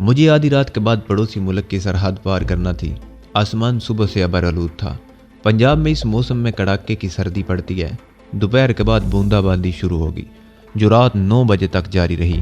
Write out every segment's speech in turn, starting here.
مجھے آدھی رات کے بعد پڑوسی ملک کی سرحد پار کرنا تھی۔ آسمان صبح سے ابر آلود تھا۔ پنجاب میں اس موسم میں کڑاکے کی سردی پڑتی ہے۔ دوپہر کے بعد بوندا باندی شروع ہوگی جو رات 9 بجے تک جاری رہی۔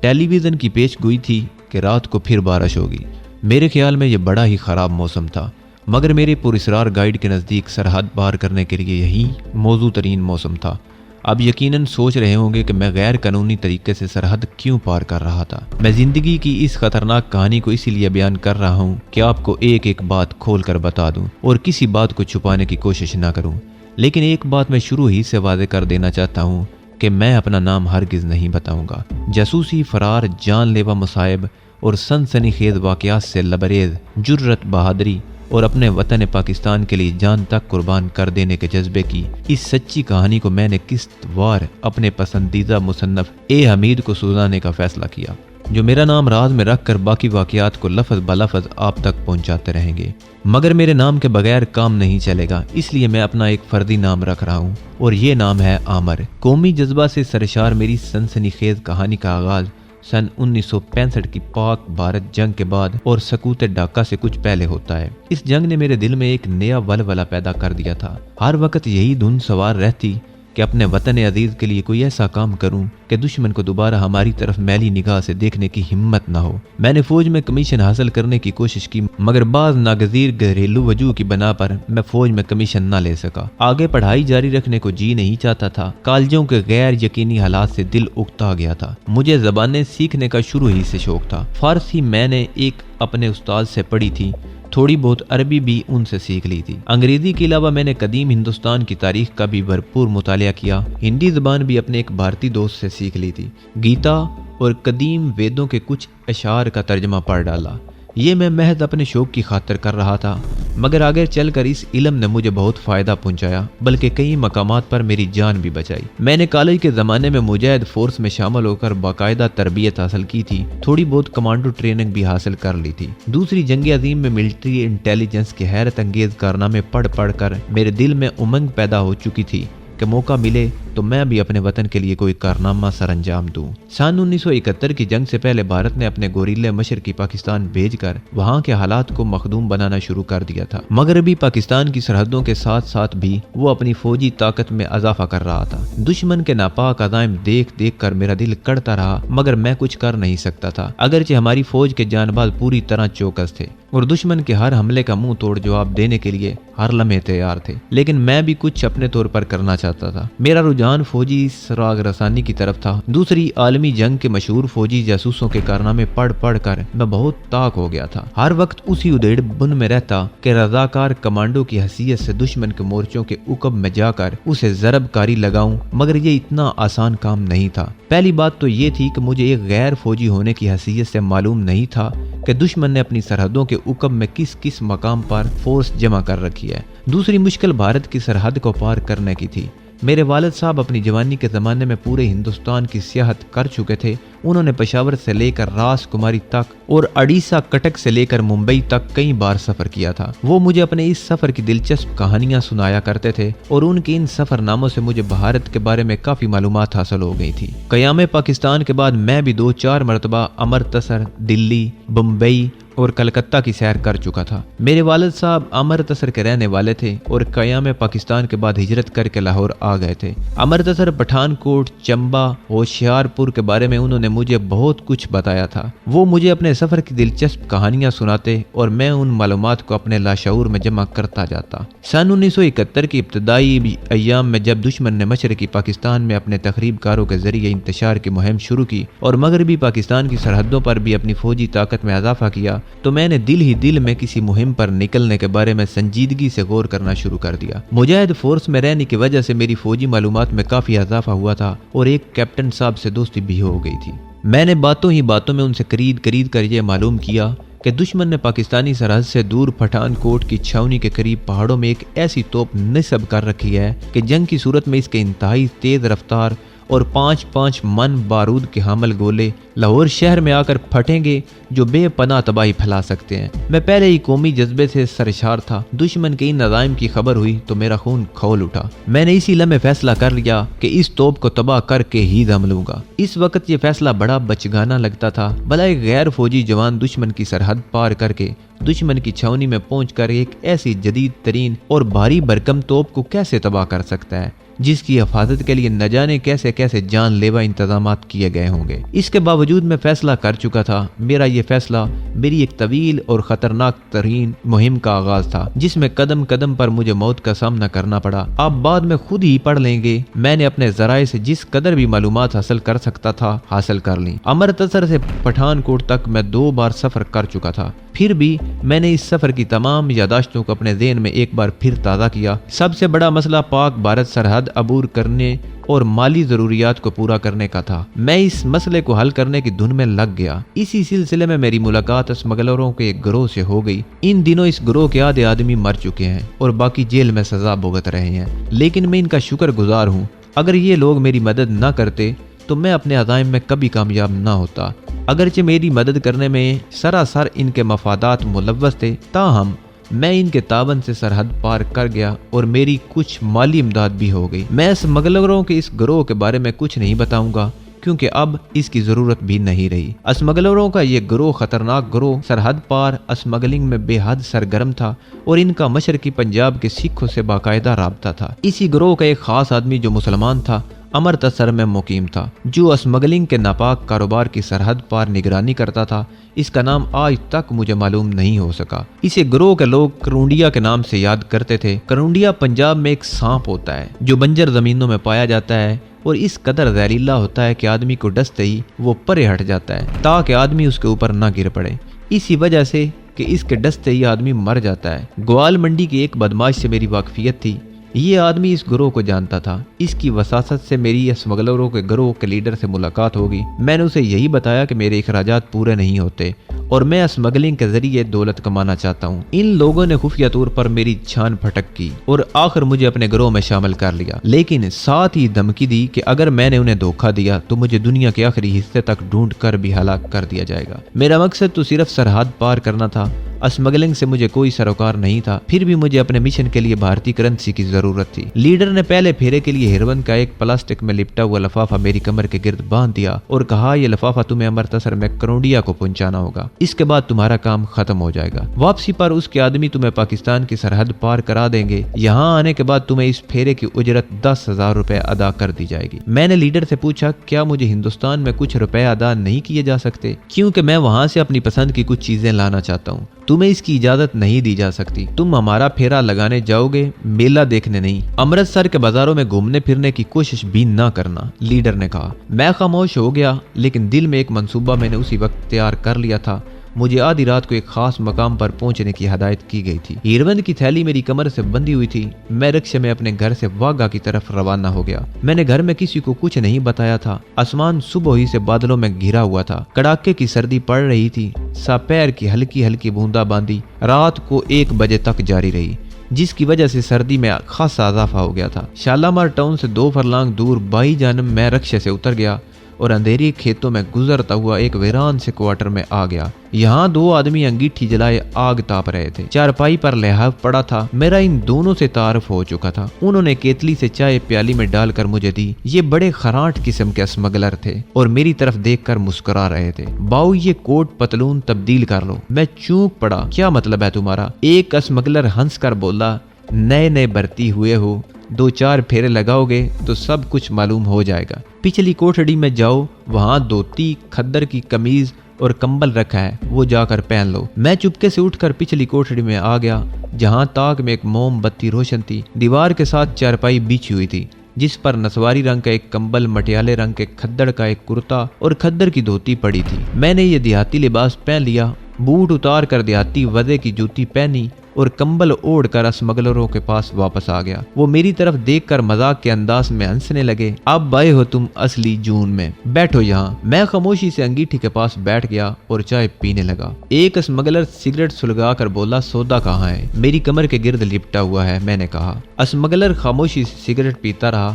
ٹیلی ویژن کی پیش گوئی تھی کہ رات کو پھر بارش ہوگی۔ میرے خیال میں یہ بڑا ہی خراب موسم تھا، مگر میرے پراسرار گائیڈ کے نزدیک سرحد پار کرنے کے لیے یہی موزوں ترین موسم تھا۔ اب یقیناً سوچ رہے ہوں گے کہ میں غیر قانونی طریقے سے سرحد کیوں پار کر رہا تھا۔ میں زندگی کی اس خطرناک کہانی کو اسی لیے بیان کر رہا ہوں کہ آپ کو ایک ایک بات کھول کر بتا دوں اور کسی بات کو چھپانے کی کوشش نہ کروں۔ لیکن ایک بات میں شروع ہی سے واضح کر دینا چاہتا ہوں کہ میں اپنا نام ہرگز نہیں بتاؤں گا۔ جاسوسی، فرار، جان لیوا مصائب اور سنسنی خیز واقعات سے لبریز جرت، بہادری اور اپنے وطن پاکستان کے لیے جان تک قربان کر دینے کے جذبے کی اس سچی کہانی کو میں نے قسط وار اپنے پسندیدہ مصنف اے حمید کو سنانے کا فیصلہ کیا، جو میرا نام راز میں رکھ کر باقی واقعات کو لفظ بلفظ آپ تک پہنچاتے رہیں گے۔ مگر میرے نام کے بغیر کام نہیں چلے گا، اس لیے میں اپنا ایک فردی نام رکھ رہا ہوں اور یہ نام ہے عامر۔ قومی جذبہ سے سرشار میری سنسنی خیز کہانی کا آغاز سن 1965 کی پاک بھارت جنگ کے بعد اور سقوط ڈھاکہ سے کچھ پہلے ہوتا ہے۔ اس جنگ نے میرے دل میں ایک نیا ولولہ پیدا کر دیا تھا۔ ہر وقت یہی دھن سوار رہتی کہ اپنے وطن عزیز کے لیے کوئی ایسا کام کروں کہ دشمن کو دوبارہ ہماری طرف میلی نگاہ سے دیکھنے کی ہمت نہ ہو۔ میں نے فوج میں کمیشن حاصل کرنے کی کوشش کی، مگر بعض ناگزیر گھریلو وجوہ کی بنا پر میں فوج میں کمیشن نہ لے سکا۔ آگے پڑھائی جاری رکھنے کو جی نہیں چاہتا تھا۔ کالجوں کے غیر یقینی حالات سے دل اکتا گیا تھا۔ مجھے زبانیں سیکھنے کا شروع ہی سے شوق تھا۔ فارسی میں نے ایک اپنے استاد سے پڑھی تھی، تھوڑی بہت عربی بھی ان سے سیکھ لی تھی۔ انگریزی کے علاوہ میں نے قدیم ہندوستان کی تاریخ کا بھی بھرپور مطالعہ کیا۔ ہندی زبان بھی اپنے ایک بھارتی دوست سے سیکھ لی تھی۔ گیتا اور قدیم ویدوں کے کچھ اشعار کا ترجمہ پڑھ ڈالا۔ یہ میں محض اپنے شوق کی خاطر کر رہا تھا، مگر آگے چل کر اس علم نے مجھے بہت فائدہ پہنچایا، بلکہ کئی مقامات پر میری جان بھی بچائی۔ میں نے کالج کے زمانے میں مجاہد فورس میں شامل ہو کر باقاعدہ تربیت حاصل کی تھی، تھوڑی بہت کمانڈو ٹریننگ بھی حاصل کر لی تھی۔ دوسری جنگ عظیم میں ملٹری انٹیلیجنس کے حیرت انگیز کارنامے پڑھ کر میرے دل میں امنگ پیدا ہو چکی تھی کہ موقع ملے تو میں بھی اپنے وطن کے لیے کوئی کارنامہ سر انجام دوں۔ سن 1971 کی جنگ سے پہلے بھارت نے اپنے گوریلے مشرقی پاکستان بھیج کر وہاں کے حالات کو مخدوم بنانا شروع کر دیا تھا۔ مغربی پاکستان کی سرحدوں کے ساتھ ساتھ بھی وہ اپنی فوجی طاقت میں اضافہ کر رہا تھا۔ دشمن کے ناپاک عزائم دیکھ کر میرا دل کڑتا رہا، مگر میں کچھ کر نہیں سکتا تھا، اگرچہ ہماری فوج کے جانباز پوری طرح چوکس تھے اور دشمن کے ہر حملے کا منہ توڑ جواب دینے کے لیے ہر لمحے تیار تھے۔ لیکن میں بھی کچھ اپنے طور پر کرنا چاہتا تھا۔ میرا رجحان فوجی سراغ رسانی کی طرف تھا۔ دوسری عالمی جنگ کے مشہور فوجی جاسوسوں کے کارنامے پڑھ کر میں بہت تاک ہو گیا تھا۔ ہر وقت اسی ادھیڑ بن میں رہتا کہ رضاکار کمانڈو کی حیثیت سے دشمن کے مورچوں کے عقب میں جا کر اسے ضرب کاری لگاؤں، مگر یہ اتنا آسان کام نہیں تھا۔ پہلی بات تو یہ تھی کہ مجھے ایک غیر فوجی ہونے کی حیثیت سے معلوم نہیں تھا کہ دشمن نے اپنی سرحدوں کے عقب میں کس مقام پر فورس جمع کر رکھی ہے۔ دوسری مشکل بھارت کی سرحد کو پار کرنے کی تھی۔ میرے والد صاحب اپنی جوانی کے زمانے میں پورے ہندوستان کی سیاحت کر چکے تھے۔ انہوں نے پشاور سے لے کر راس کماری تک اور اڑیسہ کٹک سے لے کر ممبئی تک کئی بار سفر کیا تھا۔ وہ مجھے اپنے اس سفر کی دلچسپ کہانیاں سنایا کرتے تھے اور ان کے ان سفر ناموں سے مجھے بھارت کے بارے میں کافی معلومات حاصل ہو گئی تھی۔ قیام پاکستان کے بعد میں بھی 2-4 مرتبہ امرتسر، دلی، بمبئی اور کلکتہ کی سیر کر چکا تھا۔ میرے والد صاحب امرتسر کے رہنے والے تھے اور قیام پاکستان کے بعد ہجرت کر کے لاہور آ گئے تھے۔ امرتسر، پٹھان کوٹ، چمبا، ہوشیارپور کے بارے میں انہوں نے مجھے بہت کچھ بتایا تھا۔ وہ مجھے اپنے سفر کی دلچسپ کہانیاں سناتے اور میں ان معلومات کو اپنے لاشعور میں جمع کرتا جاتا۔ سن 1971 کی ابتدائی ایام میں جب دشمن نے مشرقی پاکستان میں اپنے تخریب کاروں کے ذریعے انتشار کی مہم شروع کی اور مغربی پاکستان کی سرحدوں پر بھی اپنی فوجی طاقت میں اضافہ کیا، تو میں نے دل میں کسی مہم پر نکلنے کے بارے میں سنجیدگی سے غور کرنا شروع کر دیا۔ مجاہد فورس میں رہنے کی وجہ سے میری فوجی معلومات میں کافی اضافہ ہوا تھا اور ایک کیپٹن صاحب سے دوستی بھی ہو گئی تھی۔ میں نے باتوں میں ان سے قرید کر یہ معلوم کیا کہ دشمن نے پاکستانی سرحد سے دور پٹھان کوٹ کی چھاونی کے قریب پہاڑوں میں ایک ایسی توپ نصب کر رکھی ہے کہ جنگ کی صورت میں اس کے انتہائی تیز رفتار اور 5-5 من بارود کے حامل گولے لاہور شہر میں آ کر پھٹیں گے جو بے پناہ تباہی پھیلا سکتے ہیں۔ میں پہلے ہی قومی جذبے سے سرشار تھا۔ دشمن کے ان عزائم کی خبر ہوئی تو میرا خون کھول اٹھا۔ میں نے اسی لمحے فیصلہ کر لیا کہ اس توپ کو تباہ کر کے ہی دم لوں گا۔ اس وقت یہ فیصلہ بڑا بچگانہ لگتا تھا، بھلا ایک غیر فوجی جوان دشمن کی سرحد پار کر کے دشمن کی چھاونی میں پہنچ کر ایک ایسی جدید ترین اور بھاری بھرکم توپ کو کیسے تباہ کر سکتا ہے جس کی حفاظت کے لیے نہ جانے کیسے کیسے جان لیوا انتظامات کیے گئے ہوں گے۔ اس کے باوجود میں فیصلہ کر چکا تھا۔ میرا یہ فیصلہ میری ایک طویل اور خطرناک ترین مہم کا آغاز تھا جس میں قدم قدم پر مجھے موت کا سامنا کرنا پڑا۔ آپ بعد میں خود ہی پڑھ لیں گے۔ میں نے اپنے ذرائع سے جس قدر بھی معلومات حاصل کر سکتا تھا حاصل کر لی۔ امرتسر سے پٹھان کوٹ تک میں 2 بار سفر کر چکا تھا، پھر بھی میں نے اس سفر کی تمام یاداشتوں کو اپنے ذہن میں ایک بار پھر تازہ کیا۔ سب سے بڑا مسئلہ پاک بھارت سرحد عبور کرنے اور مالی ضروریات کو پورا کرنے کا تھا۔ میں اس مسئلے کو حل کرنے کی دھن میں لگ گیا۔ اسی سلسلے میں میری ملاقات اسمگلروں کے ایک گروہ سے ہو گئی۔ ان دنوں اس گروہ کے آدھے آدمی مر چکے ہیں اور باقی جیل میں سزا بھگت رہے ہیں، لیکن میں ان کا شکر گزار ہوں۔ اگر یہ لوگ میری مدد نہ کرتے تو میں اپنے عزائم میں کبھی کامیاب نہ ہوتا۔ اگرچہ میری مدد کرنے میں سراسر ان کے مفادات ملوث تھے، تاہم میں ان کے تعاون سے سرحد پار کر گیا اور میری کچھ مالی امداد بھی ہو گئی۔ میں اسمگلروں کے اس گروہ کے بارے میں کچھ نہیں بتاؤں گا کیونکہ اب اس کی ضرورت بھی نہیں رہی۔ اسمگلروں کا یہ گروہ خطرناک گروہ سرحد پار اسمگلنگ میں بے حد سرگرم تھا اور ان کا مشرقی پنجاب کے سکھوں سے باقاعدہ رابطہ تھا۔ اسی گروہ کا ایک خاص آدمی جو مسلمان تھا امرتسر میں مقیم تھا، جو اسمگلنگ کے ناپاک کاروبار کی سرحد پار نگرانی کرتا تھا۔ اس کا نام آج تک مجھے معلوم نہیں ہو سکا۔ اسے گروہ کے لوگ کرونڈیا کے نام سے یاد کرتے تھے۔ کرونڈیا پنجاب میں ایک سانپ ہوتا ہے جو بنجر زمینوں میں پایا جاتا ہے اور اس قدر زہریلا ہوتا ہے کہ آدمی کو ڈستے ہی وہ پرے ہٹ جاتا ہے تاکہ آدمی اس کے اوپر نہ گر پڑے، اسی وجہ سے کہ اس کے ڈستے ہی آدمی مر جاتا ہے۔ گوال منڈی کی ایک بدماش سے میری واقفیت تھی۔ یہ آدمی اس گروہ کو جانتا تھا۔ اس کی وساست سے میری اسمگلروں کے گروہ کے لیڈر سے ملاقات ہوگی۔ میں نے اسے یہی بتایا کہ میرے اخراجات پورے نہیں ہوتے اور میں اسمگلنگ کے ذریعے دولت کمانا چاہتا ہوں۔ ان لوگوں نے خفیہ طور پر میری چھان پھٹک کی اور آخر مجھے اپنے گروہ میں شامل کر لیا، لیکن ساتھ ہی دھمکی دی کہ اگر میں نے انہیں دھوکہ دیا تو مجھے دنیا کے آخری حصے تک ڈھونڈ کر بھی ہلاک کر دیا جائے گا۔ میرا مقصد تو صرف سرحد پار کرنا تھا، اسمگلنگ سے مجھے کوئی سروکار نہیں تھا۔ پھر بھی مجھے اپنے مشن کے لیے بھارتی کرنسی کی ضرورت تھی۔ لیڈر نے پہلے پھیرے کے لیے ہیروین کا ایک پلاسٹک میں لپٹا ہوا لفافہ میری کمر کے گرد باندھ دیا اور کہا یہ لفافہ تمہیں امرتسر میں کرونڈیا کو پہنچانا ہوگا، اس کے بعد تمہارا کام ختم ہو جائے گا۔ واپسی پر اس کے آدمی تمہیں پاکستان کی سرحد پار کرا دیں گے۔ یہاں آنے کے بعد تمہیں اس پھیرے کی اجرت 10,000 روپے ادا کر دی جائے گی۔ میں نے لیڈر سے پوچھا کیا مجھے ہندوستان میں کچھ روپے ادا نہیں کیے جا سکتے، کیونکہ میں وہاں سے اپنی پسند کی کچھ چیزیں لانا چاہتا ہوں۔ تمہیں اس کی اجازت نہیں دی جا سکتی۔ تم ہمارا پھیرا لگانے جاؤ گے، میلہ دیکھنے نہیں۔ امرتسر کے بازاروں میں گھومنے پھرنے کی کوشش بھی نہ کرنا، لیڈر نے کہا۔ میں خاموش ہو گیا، لیکن دل میں ایک منصوبہ میں نے اسی وقت تیار کر لیا تھا۔ مجھے آدھی رات کو ایک خاص مقام پر پہنچنے کی ہدایت کی گئی تھی۔ ہیروین کی تھیلی میری کمر سے بندھی ہوئی تھی۔ میں رکشے میں اپنے گھر سے واگا کی طرف روانہ ہو گیا۔ میں نے گھر میں کسی کو کچھ نہیں بتایا تھا۔ آسمان صبح ہی سے بادلوں میں گھرا ہوا تھا۔ کڑاکے کی سردی پڑ رہی تھی۔ سپیر کی ہلکی ہلکی بوندا باندی رات کو 1 بجے تک جاری رہی، جس کی وجہ سے سردی میں خاصا اضافہ ہو گیا تھا۔ شالامار ٹاؤن سے 2 فرلانگ دور بائیں جانب میں رکشے سے اتر گیا اور اندھیری کھیتوں میں گزرتا ہوا ایک ویران سے کوارٹر میں آ گیا۔ یہاں 2 آدمی انگیٹھی جلائے آگ تاپ رہے تھے۔ چارپائی پر لحاف پڑا تھا۔ میرا ان دونوں سے تعارف ہو چکا تھا۔ انہوں نے کیتلی سے چائے پیالی میں ڈال کر مجھے دی۔ یہ بڑے خراٹ قسم کے اسمگلر تھے اور میری طرف دیکھ کر مسکرا رہے تھے۔ باؤ یہ کوٹ پتلون تبدیل کر لو۔ میں چونک پڑا۔ کیا مطلب ہے تمہارا؟ ایک اسمگلر ہنس کر بولا، نئے بھرتی ہوئے ہو، 2-4 پھیرے لگاؤ گے تو سب کچھ معلوم ہو جائے گا۔ پچھلی کوٹھڑی میں جاؤ، وہاں دھوتی، کھدر کی قمیض اور کمبل رکھا ہے، وہ جا کر پہن لو۔ میں چپکے سے اٹھ کر پچھلی کوٹھڑی میں آ گیا، جہاں تاک میں ایک موم بتی روشن تھی۔ دیوار کے ساتھ چارپائی بچھی ہوئی تھی، جس پر نسواری رنگ کا ایک کمبل، مٹیالے رنگ کے کھدڑ کا ایک کرتا اور کھدر کی دھوتی پڑی تھی۔ میں نے یہ دیہاتی لباس پہن لیا، بوٹ اتار کر دیہاتی وضع کی جوتی پہنی اور کمبل اوڑھ کر اسمگلروں کے پاس واپس آ گیا۔ وہ میری طرف دیکھ کر مذاق کے انداز میں ہنسنے لگے۔ اب آئے ہو تم اصلی جون میں، بیٹھو یہاں۔ میں خاموشی سے انگیٹھی کے پاس بیٹھ گیا اور چائے پینے لگا۔ ایک اسمگلر سگریٹ سلگا کر بولا، سودا کہاں ہے؟ میری کمر کے گرد لپٹا ہوا ہے، میں نے کہا۔ اسمگلر خاموشی سے سگریٹ پیتا رہا۔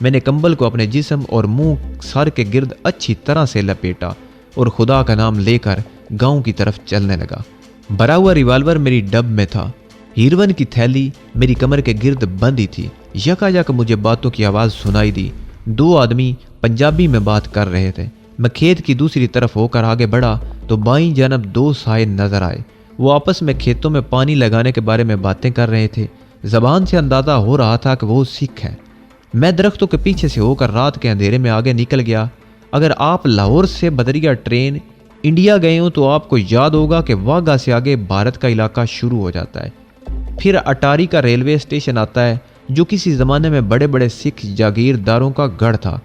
میں نے کمبل کو اپنے جسم اور منہ سر کے گرد اچھی طرح سے لپیٹا اور خدا کا نام لے کر گاؤں کی طرف چلنے لگا۔ بھرا ہوا ریوالور میری ڈب میں تھا، ہیروین کی تھیلی میری کمر کے گرد بندھی تھی۔ یکا مجھے باتوں کی آواز سنائی دی۔ 2 آدمی پنجابی میں بات کر رہے تھے۔ میں کھیت کی دوسری طرف ہو کر آگے بڑھا تو بائیں جانب 2 سائے نظر آئے۔ وہ آپس میں کھیتوں میں پانی لگانے کے بارے میں باتیں کر رہے تھے۔ زبان سے اندازہ ہو رہا تھا کہ وہ سکھ ہیں۔ میں درختوں کے پیچھے سے ہو کر رات کے اندھیرے میں آگے نکل گیا۔ اگر آپ لاہور سے بدریا ٹرین انڈیا گئے ہوں تو آپ کو یاد ہوگا کہ واگا سے آگے بھارت کا علاقہ شروع ہو جاتا ہے، پھر اٹاری کا ریلوے اسٹیشن آتا ہے جو کسی زمانے میں بڑے بڑے سکھ جاگیرداروں کا گڑھ تھا،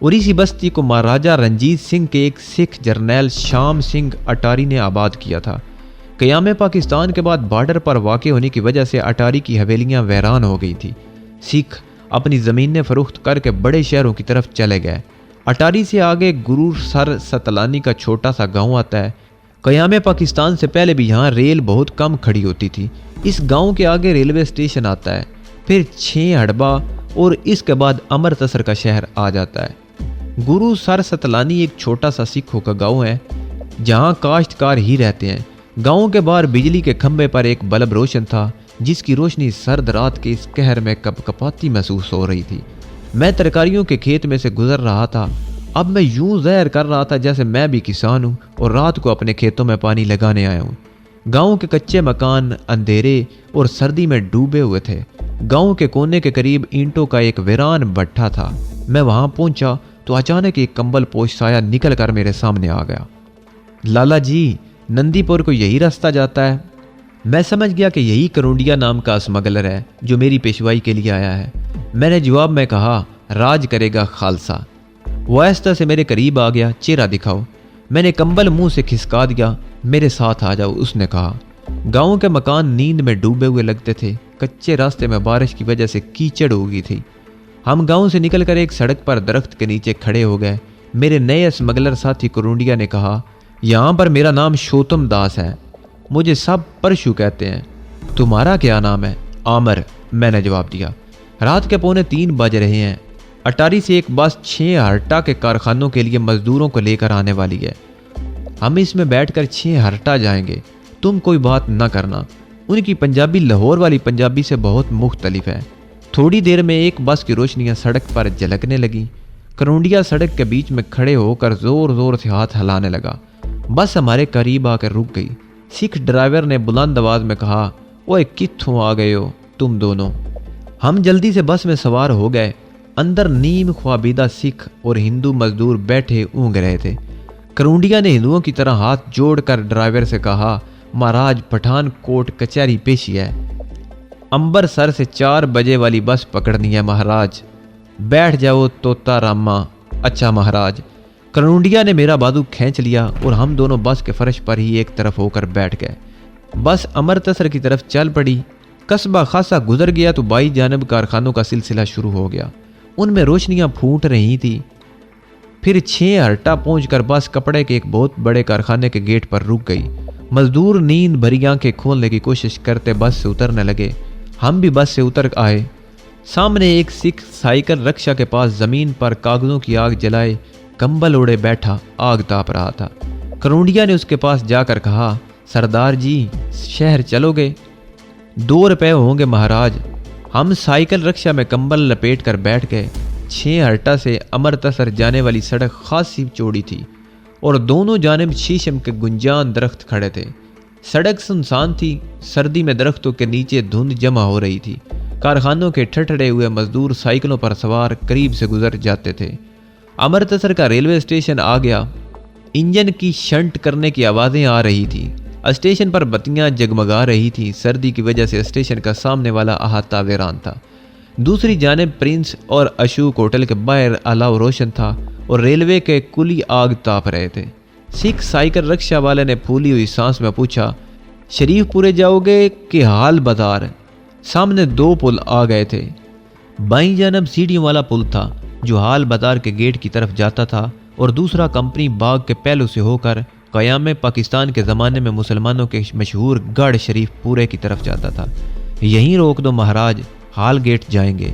اور اسی بستی کو مہاراجہ رنجیت سنگھ کے ایک سکھ جرنیل شام سنگھ اٹاری نے آباد کیا تھا۔ قیام پاکستان کے بعد بارڈر پر واقع ہونے کی وجہ سے اٹاری کی حویلیاں ویران ہو گئی تھی۔ سکھ اپنی زمینیں فروخت کر کے بڑے شہروں کی طرف چلے گئے۔ اٹاری سے آگے گرور سر ستلانی کا چھوٹا سا گاؤں آتا ہے۔ قیام پاکستان سے پہلے بھی یہاں ریل بہت کم کھڑی ہوتی تھی۔ اس گاؤں کے آگے ریلوے اسٹیشن آتا ہے، پھر 6 ہڑبا اور اس کے بعد امرتسر کا شہر آ جاتا ہے۔ گرو سر ستلانی ایک چھوٹا سا سکھوں کا گاؤں ہے جہاں کاشتکار ہی رہتے ہیں۔ گاؤں کے باہر بجلی کے کھمبے پر ایک بلب روشن تھا جس کی روشنی سرد رات کے اس قہر میں کپ کپاتی محسوس ہو رہی تھی۔ میں ترکاریوں کے کھیت میں سے گزر رہا تھا۔ اب میں یوں ظاہر کر رہا تھا جیسے میں بھی کسان ہوں اور رات کو اپنے کھیتوں میں پانی لگانے آیا ہوں۔ گاؤں کے کچے مکان اندھیرے اور سردی میں ڈوبے ہوئے تھے۔ گاؤں کے کونے کے قریب اینٹوں کا ایک ویران بھٹا تھا۔ میں وہاں پہنچا تو اچانک ایک کمبل پوش سایہ نکل کر میرے سامنے آ گیا۔ لالا جی، نندی پور کو یہی راستہ جاتا ہے؟ میں سمجھ گیا کہ یہی کرونڈیا نام کا اسمگلر ہے جو میری پیشوائی کے لیے آیا ہے۔ میں نے جواب میں کہا، راج کرے گا خالصہ۔ وہ آہستہ سے میرے قریب آ گیا۔ چہرہ دکھاؤ۔ میں نے کمبل منہ سے کھسکا دیا۔ میرے ساتھ آ جاؤ، اس نے کہا۔ گاؤں کے مکان نیند میں ڈوبے ہوئے لگتے تھے۔ کچے راستے میں بارش کی وجہ سے کیچڑ ہو گئی تھی۔ ہم گاؤں سے نکل کر ایک سڑک پر درخت کے نیچے کھڑے ہو گئے۔ میرے نئے اسمگلر ساتھی کرونڈیا نے کہا، یہاں پر میرا نام شوتم داس ہے، مجھے سب پرشو کہتے ہیں۔ تمہارا کیا نام ہے؟ عامر، میں نے جواب دیا۔ رات کے 2:45 بج رہے ہیں۔ اٹاری سے ایک بس 6 ہرٹا کے کارخانوں کے لیے مزدوروں کو لے کر آنے والی ہے۔ ہم اس میں بیٹھ کر 6 ہرٹا جائیں گے۔ تم کوئی بات نہ کرنا۔ ان کی پنجابی لاہور والی پنجابی سے بہت مختلف ہے۔ تھوڑی دیر میں ایک بس کی روشنیاں سڑک پر جھلکنے لگیں۔ کرونڈیا سڑک کے بیچ میں کھڑے ہو کر زور زور سے ہاتھ ہلانے لگا۔ بس ہمارے قریب آ کر رک گئی۔ سکھ ڈرائیور نے بلند آواز میں کہا، اوئے کتھوں آ گئے ہو تم دونوں؟ ہم جلدی سے بس میں سوار ہو گئے۔ اندر نیم خوابیدہ سکھ اور ہندو مزدور بیٹھے اونگ رہے تھے۔ کرونڈیا نے ہندوؤں کی طرح ہاتھ جوڑ کر ڈرائیور سے کہا، مہاراج پٹھان کوٹ کچہری پیشی ہے، امبرسر سے 4 بجے والی بس پکڑنی ہے مہاراج، بیٹھ جاؤ توتا راما۔ اچھا مہاراج۔ کرونڈیا نے میرا بازو کھینچ لیا اور ہم دونوں بس کے فرش پر ہی ایک طرف ہو کر بیٹھ گئے۔ بس امرتسر کی طرف چل پڑی۔ قصبہ خاصا گزر گیا تو بائیں جانب کارخانوں کا سلسلہ شروع ہو گیا۔ ان میں روشنیاں پھوٹ رہی تھی۔ پھر 6 ہرٹا پہنچ کر بس کپڑے کے ایک بہت بڑے کارخانے کے گیٹ پر رک گئی۔ مزدور نیند بھری آنکھیں کھولنے کی کوشش کرتے بس سے اترنے لگے۔ ہم بھی بس سے اتر آئے۔ سامنے ایک سکھ سائیکل رکشا کے پاس زمین پر کاغذوں کی آگ جلائے کمبل اوڑے بیٹھا آگ تاپ رہا تھا۔ کرونڈیا نے اس کے پاس جا کر کہا، سردار جی شہر چلو گے؟ 2 روپے ہوں گے مہاراج۔ ہم سائیکل رکشا میں کمبل لپیٹ کر بیٹھ گئے۔ 6 ہرٹا سے امرتسر جانے والی سڑک خاصی چوڑی تھی اور دونوں جانب شیشم کے گنجان درخت کھڑے تھے۔ سڑک سنسان تھی۔ سردی میں درختوں کے نیچے دھند جمع ہو رہی تھی۔ کارخانوں کے ٹھٹھڑے ہوئے مزدور سائیکلوں پر سوار قریب سے گزر جاتے تھے۔ امرتسر کا ریلوے اسٹیشن آ گیا۔ انجن کی شنٹ کرنے کی آوازیں آ رہی تھی۔ اسٹیشن پر بتیاں جگمگا رہی تھی۔ سردی کی وجہ سے اسٹیشن کا سامنے والا احاطہ ویران تھا۔ دوسری جانب پرنس اور اشوک ہوٹل کے باہر الاؤ روشن تھا اور ریلوے کے کلی آگ تاپ رہے تھے۔ سکھ سائیکل رکشا والے نے پھولی ہوئی سانس میں پوچھا، شریف پورے جاؤ گے کہ حال بازار؟ سامنے 2 پل آ گئے تھے۔ بائیں جانب سیڑھیوں والا پل تھا جو حال بازار کے گیٹ کی طرف جاتا تھا اور دوسرا کمپنی باغ کے پہلو سے ہو کر قیام پاکستان کے زمانے میں مسلمانوں کے مشہور گڑھ شریف پورے کی طرف جاتا تھا۔ یہیں روک دو مہاراج، حال گیٹ جائیں گے۔